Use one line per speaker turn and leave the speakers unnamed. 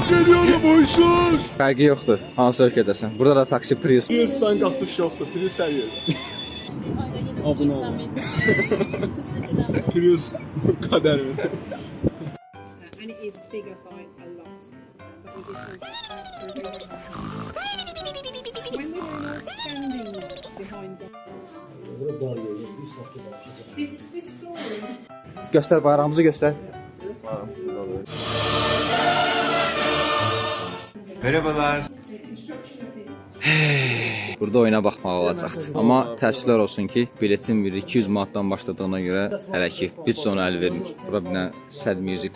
Geliyorum huysuz.
Fərqi yoxdur. Hansı ölkədəsən? Burada da taksi Prius.
Prius'tan qaçış yoxdur. Prius hər yerdə. Abunə ol. Prius qədər mi?
And it is bigger by a lot. But we did when we were all standing behind this flooring.
Göstər bayrağımızı göstər.
Merhabalar.
Burada oyuna baxmaq olacaqdı. Amma təəssüflər olsun ki, biletin biri 200 manatdan başladığına görə hələ ki büdcə ona əl vermir. Bura bir dənə sad music